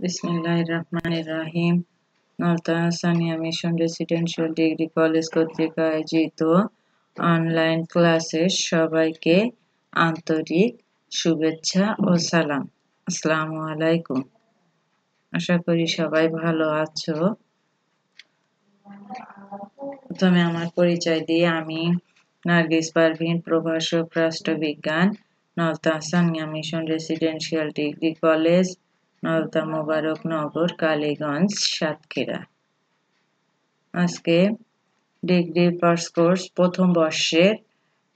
বিসমিল্লাহির রহমানির রহিম। Nalta Sania Mission Residential Degree College কর্তৃক আয়োজিত অনলাইন ক্লাসে সবাইকে আন্তরিক শুভেচ্ছা ও সালাম। আসসালামু আলাইকুম। আশা করি সবাই ভালো আছো। প্রথমে আমার পরিচয় দিয়ে আমি নার্গিস পারভীন, প্রভাষক রাষ্ট্রবিজ্ঞান, Nalta Sania Mission Residential Degree College, Nalta Mobaraknagar, Kaliganj, Satkhira. আজকে ডিগ্রি পাস কোর্স প্রথম বর্ষের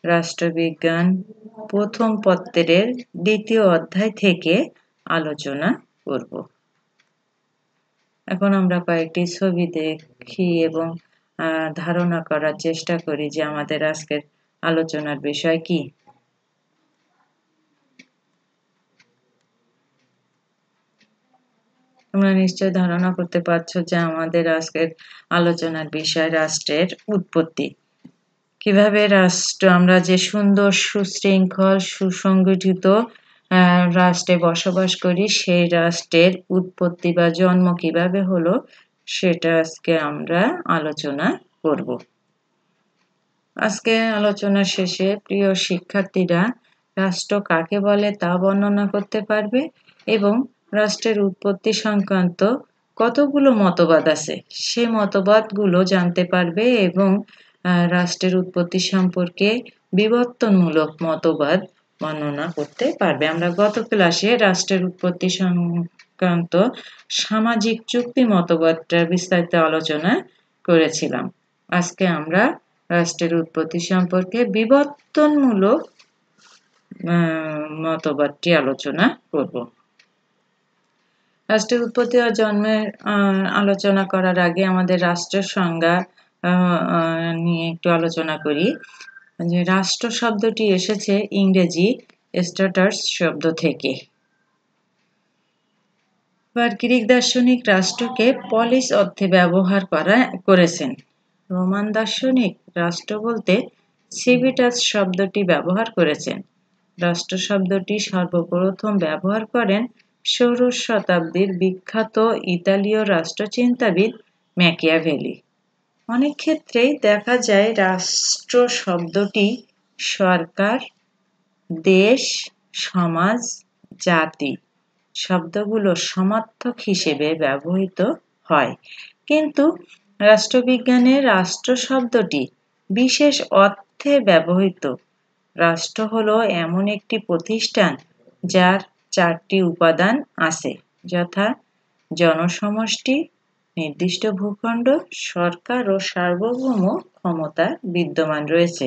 রাষ্ট্রবিজ্ঞান প্রথম পত্রের দ্বিতীয় অধ্যায় থেকে আলোচনা করব। এখন আমরা কয়েকটি ছবি দেখি এবং ধারণা করার চেষ্টা করি যে আমাদের আজকের আলোচনার বিষয় কি। তোমরা নিশ্চয় ধারণা করতে পারছো যে আমাদের আজকের আলোচনার বিষয় রাষ্ট্রের উৎপত্তি। কিভাবে রাষ্ট্র, আমরা যে সুন্দর সুশৃঙ্খল সুসংগঠিত রাষ্ট্রে বসবাস করি, সেই রাষ্ট্রের উৎপত্তি বা জন্ম কিভাবে হলো সেটা আজকে আমরা আলোচনা করব। আজকে আলোচনার শেষে প্রিয় শিক্ষার্থীরা রাষ্ট্র কাকে বলে তা বর্ণনা করতে পারবে এবং রাষ্ট্রের উৎপত্তি সংক্রান্ত কতগুলো মতবাদ আছে সেই মতবাদগুলো জানতে পারবে এবং রাষ্ট্রের উৎপত্তি সম্পর্কে বিবর্তনমূলক মতবাদ বর্ণনা করতে পারবে। আমরা গত ক্লাসে রাষ্ট্রের উৎপত্তি সংক্রান্ত সামাজিক চুক্তি মতবাদটার বিস্তারিত আলোচনা করেছিলাম। আজকে আমরা রাষ্ট্রের উৎপত্তি সম্পর্কে বিবর্তনমূলক মতবাদটি আলোচনা করব। রাষ্ট্রের উৎপত্তি ও জন্মের আলোচনা করার আগে আমাদের রাষ্ট্রের সংজ্ঞা নিয়ে একটু আলোচনা করি। যে রাষ্ট্র শব্দটি এসেছে ইংরেজি স্ট্যাটাস শব্দ থেকে। গ্রিক দার্শনিক রাষ্ট্রকে পলিস অর্থে ব্যবহার করেছেন। রোমান দার্শনিক রাষ্ট্র বলতে সিভিটাস শব্দটি ব্যবহার করেছেন। রাষ্ট্র শব্দটি সর্বপ্রথম ব্যবহার করেন ষোড়শ শতাব্দীর বিখ্যাত ইতালীয় রাষ্ট্রচিন্তাবিদ ম্যাকিয়াভেলি। অনেক ক্ষেত্রেই দেখা যায় রাষ্ট্র শব্দটি সরকার, দেশ, সমাজ, জাতি শব্দগুলো সমার্থক হিসেবে ব্যবহৃত হয়, কিন্তু রাষ্ট্রবিজ্ঞানে রাষ্ট্র শব্দটি বিশেষ অর্থে ব্যবহৃত। রাষ্ট্র হলো এমন একটি প্রতিষ্ঠান যার চারটি উপাদান আছে, যথা জনসমষ্টি, নির্দিষ্ট ভূখণ্ড, সরকার ও সার্বভৌম ক্ষমতা বিদ্যমান রয়েছে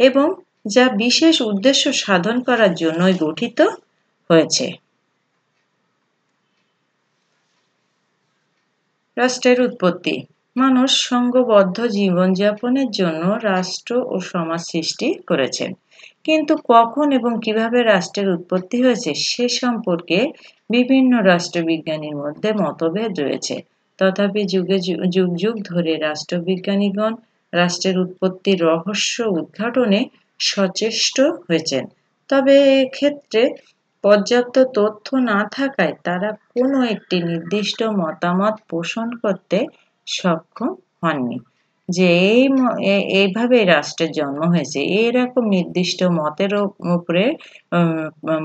এবং যা বিশেষ উদ্দেশ্য সাধন করার জন্যই গঠিত হয়েছে। রাষ্ট্রের উৎপত্তি। মানুষ সংঘবদ্ধ জীবনযাপনের জন্য রাষ্ট্র ও সমাজ সৃষ্টি করেছেন, কিন্তু কখন এবং কিভাবে রাষ্ট্রের উৎপত্তি হয়েছে সে সম্পর্কে বিভিন্ন রাষ্ট্রবিজ্ঞানীর মধ্যে মতভেদ রয়েছে। তথাপি যুগ যুগ ধরে রাষ্ট্রবিজ্ঞানীগণ রাষ্ট্রের উৎপত্তির রহস্য উদ্ঘাটনে সচেষ্ট হয়েছেন। তবে এক্ষেত্রে পর্যাপ্ত তথ্য না থাকায় তারা কোনো একটি নির্দিষ্ট মতামত পোষণ করতে সক্ষম হননি যে এইভাবে রাষ্ট্রের জন্ম হয়েছে। এরকম নির্দিষ্ট মতের উপরে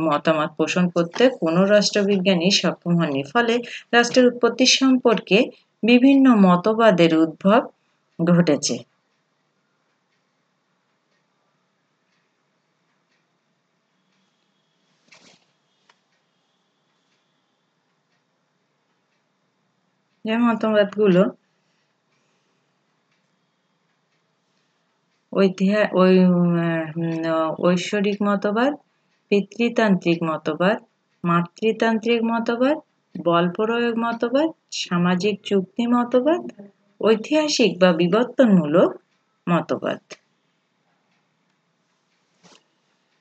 মতামত পোষণ করতে কোনো রাষ্ট্রবিজ্ঞানী সক্ষম হননি। ফলে রাষ্ট্রের উৎপত্তি সম্পর্কে বিভিন্ন মতবাদের উদ্ভব ঘটেছে। যে মতবাদগুলো ঐশ্বরিক মতবাদ, পিতৃতান্ত্রিক মতবাদ, মাতৃতান্ত্রিক মতবাদ, বল প্রয়োগ মতবাদ, সামাজিক চুক্তি মতবাদ, ঐতিহাসিক বা বিবর্তনমূলক মতবাদ।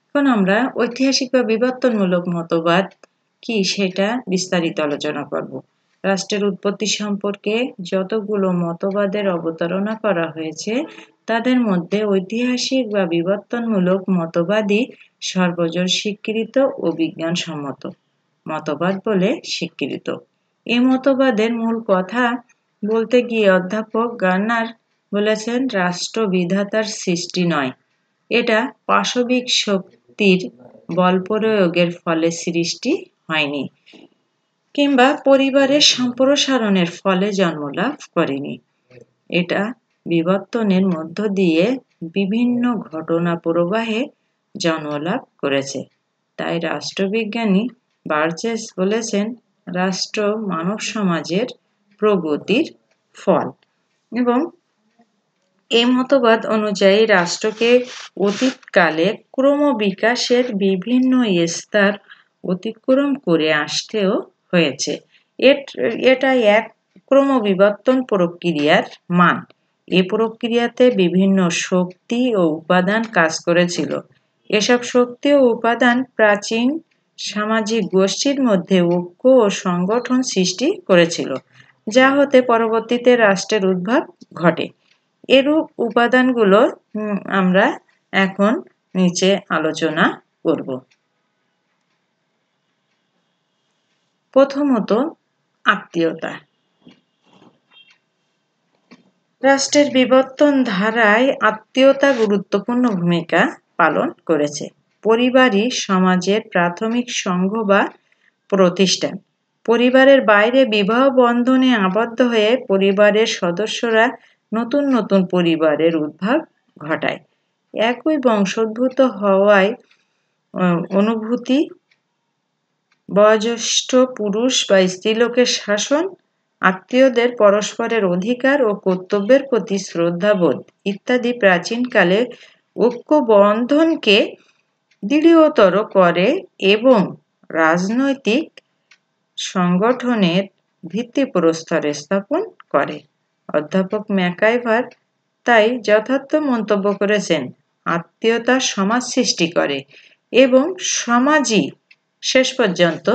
এখন আমরা ঐতিহাসিক বা বিবর্তনমূলক মতবাদ কি সেটা বিস্তারিত আলোচনা করব। রাষ্ট্রের উৎপত্তি সম্পর্কে যতগুলো মতবাদের অবতারণা করা হয়েছে তাদের মধ্যে ঐতিহাসিক বা বিবর্তনমূলক মতবাদই সর্বজন স্বীকৃত ও বিজ্ঞানসম্মত মতবাদ বলে স্বীকৃত। এই মতবাদের মূল কথা বলতে গিয়ে অধ্যাপক গার্নার বলেছেন, রাষ্ট্র বিধাতার সৃষ্টি নয়, এটা পাশবিক শক্তির বলপ্রয়োগের ফলে সৃষ্টি হয়নি, কিংবা পরিবারের সম্প্রসারণের ফলে জন্মলাভ করেনি। এটা বিবর্তনের মধ্য দিয়ে বিভিন্ন ঘটনা প্রবাহে জন্মলাভ করেছে। তাই রাষ্ট্রবিজ্ঞানী বার্জেস বলেছেন, রাষ্ট্র মানব সমাজের প্রগতির ফল। এবং এই মতবাদ অনুযায়ী রাষ্ট্রকে অতীতকালে ক্রমবিকাশের বিভিন্ন স্তর অতিক্রম করে আসতেও হয়েছে। এটা এক ক্রমবিবর্তন প্রক্রিয়ার মান। এই প্রক্রিয়াতে বিভিন্ন শক্তি ও উপাদান কাজ করেছিল। এসব শক্তি ও উপাদান প্রাচীন সামাজিক গোষ্ঠীর মধ্যে ঐক্য ও সংগঠন সৃষ্টি করেছিল, যা হতে পরবর্তীতে রাষ্ট্রের উদ্ভব ঘটে। এরূপ উপাদানগুলো আমরা এখন নিচে আলোচনা করব। প্রথমত, আত্মীয়তা। রাষ্ট্রের বিবর্তন ধারায় আত্মীয়তা গুরুত্বপূর্ণ ভূমিকা পালন করেছে। পরিবারই সমাজের প্রাথমিক সংঘ বা প্রতিষ্ঠান। পরিবারের বাইরে বিবাহ বন্ধনে আবদ্ধ হয়ে পরিবারের সদস্যরা নতুন নতুন পরিবারের উদ্ভব ঘটায়। একই বংশোদ্ভূত হওয়ায় অনুভূতি, বয়োজ্যেষ্ঠ পুরুষ বা স্ত্রীলোকের শাসন, আত্মীয়দের পরস্পরের অধিকার ও কর্তব্যের প্রতি শ্রদ্ধাবোধ ইত্যাদি প্রাচীনকালে ঐক্যবন্ধনকে দৃঢ়তর করে এবং রাজনৈতিক সংগঠনের ভিত্তিপ্রস্তর স্থাপন করে। অধ্যাপক ম্যাকাইভার তাই যথার্থ মন্তব্য করেছেন, আত্মীয়তা সমাজ সৃষ্টি করে এবং সমাজই শেষ পর্যন্ত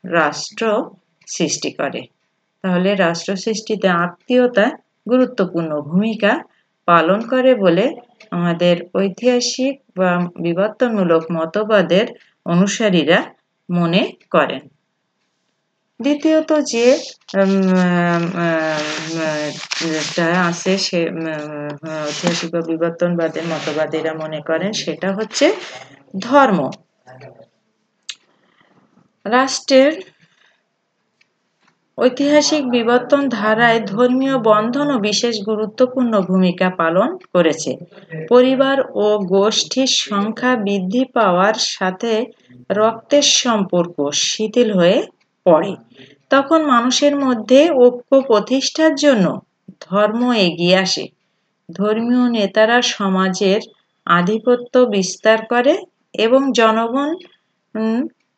রাষ্ট্র সৃষ্টি করে। তাহলে রাষ্ট্র সৃষ্টিতে আত্মীয়তা গুরুত্বপূর্ণ ভূমিকা পালন করে বলে আমাদের ঐতিহাসিক বা বিবর্তনমূলক মতবাদের অনুসারীরা মনে করেন। দ্বিতীয়ত যে আছে সে ঐতিহাসিক বা বিবর্তনবাদের মতবাদীরা মনে করেন, সেটা হচ্ছে ধর্ম। রাষ্ট্রের ঐতিহাসিক বিবর্তন ধারায় ধর্মীয় বন্ধনও বিশেষ গুরুত্বপূর্ণ ভূমিকা পালন করেছে। পরিবার ও গোষ্ঠীর সংখ্যা বৃদ্ধি পাওয়ার সাথে রক্তের সম্পর্ক শিথিল হয়ে পড়ে। তখন মানুষের মধ্যে ঐক্য প্রতিষ্ঠার জন্য ধর্ম এগিয়ে আসে। ধর্মীয় নেতারা সমাজের আধিপত্য বিস্তার করে এবং জনগণ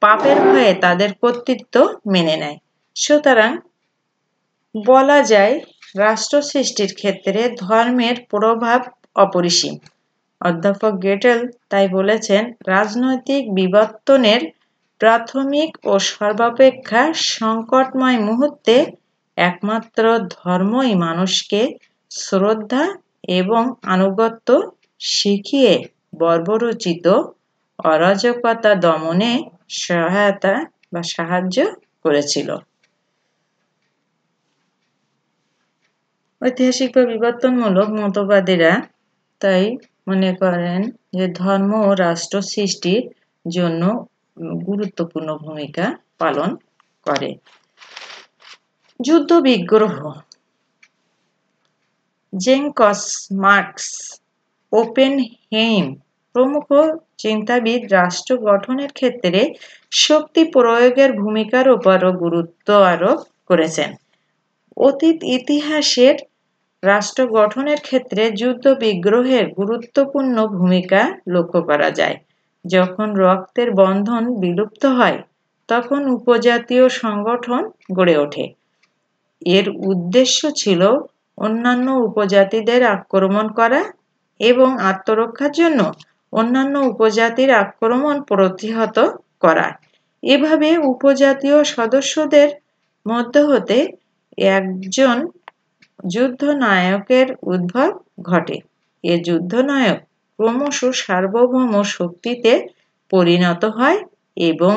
পাপের ভয়ে তাদের কর্তৃত্ব মেনে নেয়। সুতরাং বলা যায়, রাষ্ট্র সৃষ্টির ক্ষেত্রে ধর্মের প্রভাব অপরিসীম। অধ্যাপক গেটেল তাই বলেছেন, রাজনৈতিক বিবর্তনের প্রাথমিক ও সর্বাপেক্ষা সংকটময় মুহূর্তে একমাত্র ধর্মই মানুষকে শ্রদ্ধা এবং আনুগত্য শিখিয়ে বর্বরোচিত অরাজকতা দমনে সহায়তা বা সাহায্য করেছিল। ঐতিহাসিক বা বিবর্তনমূলক মতবাদীরা তাই মনে করেন যে ধর্ম ও রাষ্ট্র সৃষ্টির জন্য গুরুত্বপূর্ণ ভূমিকা পালন করে। যুদ্ধ বিগ্রহ। জেঙ্কস, মার্কস, ওপেনহেইম প্রমুখ চিন্তাবিদ রাষ্ট্র গঠনের ক্ষেত্রে শক্তি প্রয়োগের ভূমিকার উপরও গুরুত্ব আরোপ করেছেন। অতীত ইতিহাসের রাষ্ট্র গঠনের ক্ষেত্রে যুদ্ধ বিগ্রহের গুরুত্বপূর্ণ ভূমিকা লক্ষ্য করা যায়। যখন রক্তের বন্ধন বিলুপ্ত হয়, তখন উপজাতীয় সংগঠন গড়ে ওঠে। এর উদ্দেশ্য ছিল অন্যান্য উপজাতিদের আক্রমণ করা এবং আত্মরক্ষার জন্য অন্যান্য উপজাতির আক্রমণ প্রতিহত করা। এভাবে উপজাতীয় সদস্যদের মধ্য হতে একজন যুদ্ধনায়কের উদ্ভব ঘটে। এ যুদ্ধনায়ক ক্রমশ সার্বভৌম শক্তিতে পরিণত হয় এবং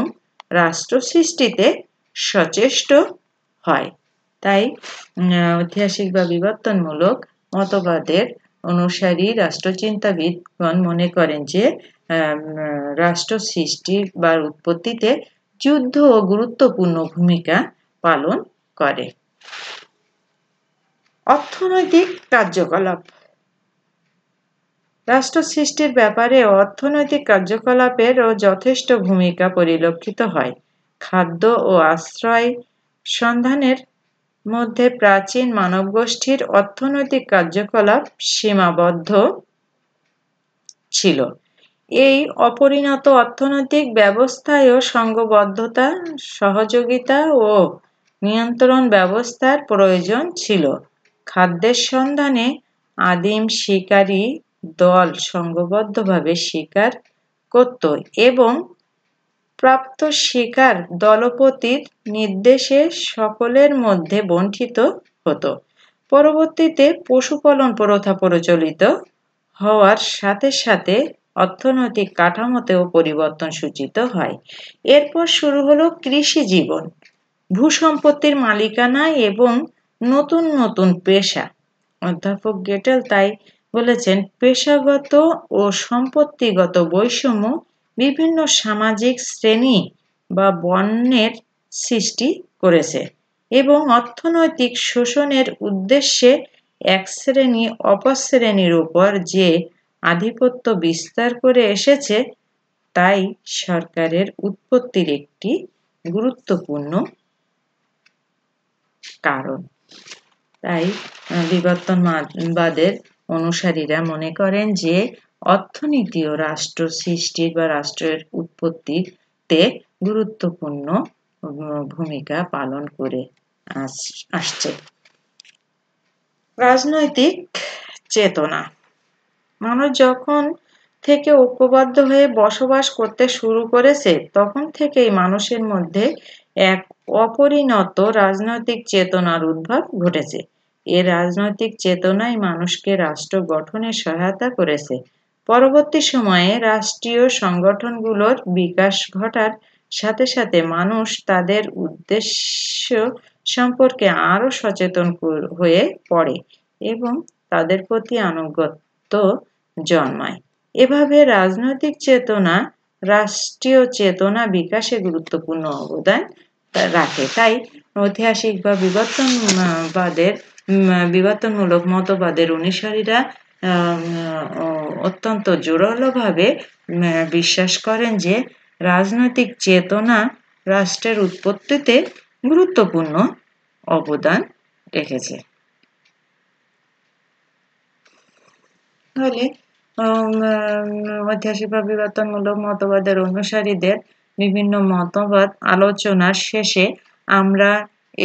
রাষ্ট্র সৃষ্টিতে সচেষ্ট হয়। তাই ঐতিহাসিক বা বিবর্তনমূলক মতবাদের অনুসারী রাষ্ট্রচিন্তাবিদগণ মনে করেন যে রাষ্ট্র সৃষ্টি বা উৎপত্তিতে যুদ্ধ গুরুত্বপূর্ণ ভূমিকা পালন করে। অর্থনৈতিক কার্যকলাপ। রাষ্ট্র সৃষ্টির ব্যাপারে অর্থনৈতিক কার্যকলাপেরও যথেষ্ট ভূমিকা পরিলক্ষিত হয়। খাদ্য ও আশ্রয় সন্ধানের মধ্যে প্রাচীন মানবগোষ্ঠীর অর্থনৈতিক কার্যকলাপ সীমাবদ্ধ ছিল। এই অপরিণত অর্থনৈতিক ব্যবস্থায়ও সংঘবদ্ধতা, সহযোগিতা ও নিয়ন্ত্রণ ব্যবস্থার প্রয়োজন ছিল। খাদ্যের সন্ধানে আদিম শিকারী দল সংঘবদ্ধভাবে শিকার করত এবং প্রাপ্ত শিকার দলপতির নির্দেশে সকলের মধ্যে বণ্টিত হতো। পরবর্তীতে পশুপালন প্রথা প্রচলিত হওয়ার সাথে সাথে অর্থনৈতিক কাঠামোতেও পরিবর্তন সূচিত হয়। এরপর শুরু হলো কৃষি জীবন, ভূসম্পত্তির মালিকানা এবং নতুন নতুন পেশা। অধ্যাপক গেটেল তাই বলেছেন, পেশাগত ও সম্পত্তিগত বৈষম্য বিভিন্ন সামাজিক শ্রেণী বা বর্ণের সৃষ্টি করেছে এবং অর্থনৈতিক শোষণের উদ্দেশ্যে এক শ্রেণী অপর শ্রেণীর উপর যে আধিপত্য বিস্তার করে এসেছে তাই সরকারের উৎপত্তির একটি গুরুত্বপূর্ণ কারণ। তাই বিবর্তনবাদের অনুসারীরা মনে করেন যে অর্থনীতি ও রাষ্ট্র সৃষ্টির বা রাষ্ট্রের উৎপত্তিতে গুরুত্বপূর্ণ ভূমিকা পালন করে আসছে। রাজনৈতিক চেতনা। মানুষ যখন থেকে ঐক্যবদ্ধ হয়ে বসবাস করতে শুরু করেছে তখন থেকেই মানুষের মধ্যে এক অপরিণত রাজনৈতিক চেতনার উদ্ভব ঘটেছে। এ রাজনৈতিক চেতনাই মানুষকে রাষ্ট্র গঠনে সহায়তা করেছে। পরবর্তী সময়ে রাষ্ট্রীয় সংগঠনগুলোর বিকাশ ঘটার সাথে সাথে মানুষ তাদের উদ্দেশ্য সম্পর্কে আরও সচেতন হয়ে পড়ে এবং তাদের প্রতি আনুগত্য জন্মায়। এভাবে রাজনৈতিক চেতনা রাষ্ট্রীয় চেতনা বিকাশে গুরুত্বপূর্ণ অবদান রাখে। তাই ঐতিহাসিক বা বিবর্তনমূলক মতবাদের অনুসারীরা অত্যন্ত জোরালোভাবে বিশ্বাস করেন যে রাজনৈতিক চেতনা রাষ্ট্রের উৎপত্তিতে গুরুত্বপূর্ণ অবদান রেখেছে। তাহলে ঐতিহাসিক বা বিবর্তনমূলক মতবাদের অনুসারীদের বিভিন্ন মতবাদ আলোচনার শেষে আমরা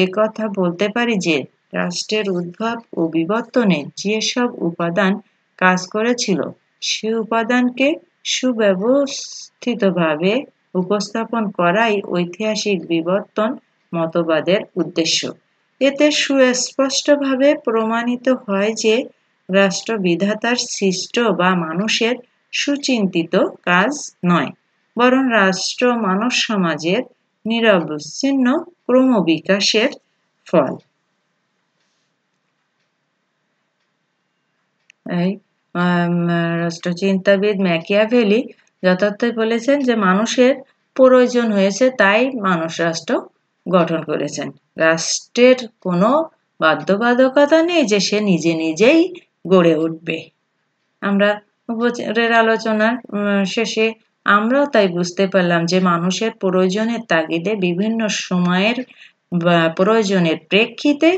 একথা বলতে পারি যে রাষ্ট্রের উদ্ভব ও বিবর্তনে যেসব উপাদান কাজ করেছিল সে উপাদানকে সুব্যবস্থিতভাবে উপস্থাপন করাই ঐতিহাসিক বিবর্তন মতবাদের উদ্দেশ্য। এতে সুস্পষ্টভাবে প্রমাণিত হয় যে রাষ্ট্র বিধাতার সৃষ্ট বা মানুষের সুচিন্তিত কাজ নয়, বরং রাষ্ট্র মানব সমাজের নিরবচ্ছিন্ন ক্রমবিকাশের ফল। রাষ্ট্রচিন্তাবিদ ম্যাকিয়াভেলি যথার্থই বলেছেন যে মানুষের প্রয়োজন হয়েছে তাই মানুষ রাষ্ট্র গঠন করেছেন। রাষ্ট্রের কোনো বাধ্যবাধকতা নেই যে সে নিজে নিজেই গড়ে উঠবে। আমরা উপরের আলোচনার শেষে আমরাও তাই বুঝতে পারলাম যে মানুষের প্রয়োজনের তাগিদে বিভিন্ন সময়ের প্রয়োজনের প্রেক্ষিতে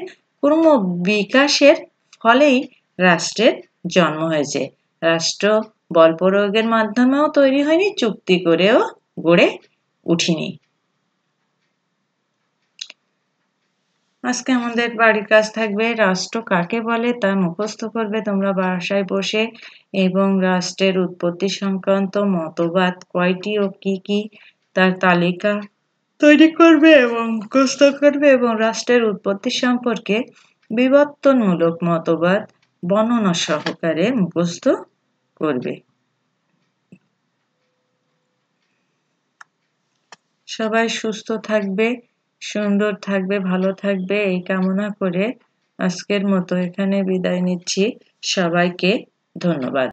ক্রমবিকাশের ফলেই রাষ্ট্রের জন্ম হয়েছে। রাষ্ট্র বল প্রয়োগের মাধ্যমেও তৈরি হয়নি, চুক্তি করেও গড়ে উঠিনি। আজকে আমাদের বাড়ির কাজ থাকবে রাষ্ট্র কাকে বলে তা মুখস্থ করবে তোমরা বাসায় বসে এবং রাষ্ট্রের উৎপত্তি সংক্রান্ত মতবাদ কয়টি ও কি কি তার তালিকা তৈরি করবে এবং মুখস্থ করবে এবং রাষ্ট্রের উৎপত্তি সম্পর্কে বিবর্তনমূলক মতবাদ বর্ণনা সহকারে মুখস্থ করবে। সবাই সুস্থ থাকবে, সুন্দর থাকবে, ভালো থাকবে এই কামনা করে আজকের মতো এখানে বিদায় নিচ্ছি। সবাইকে ধন্যবাদ।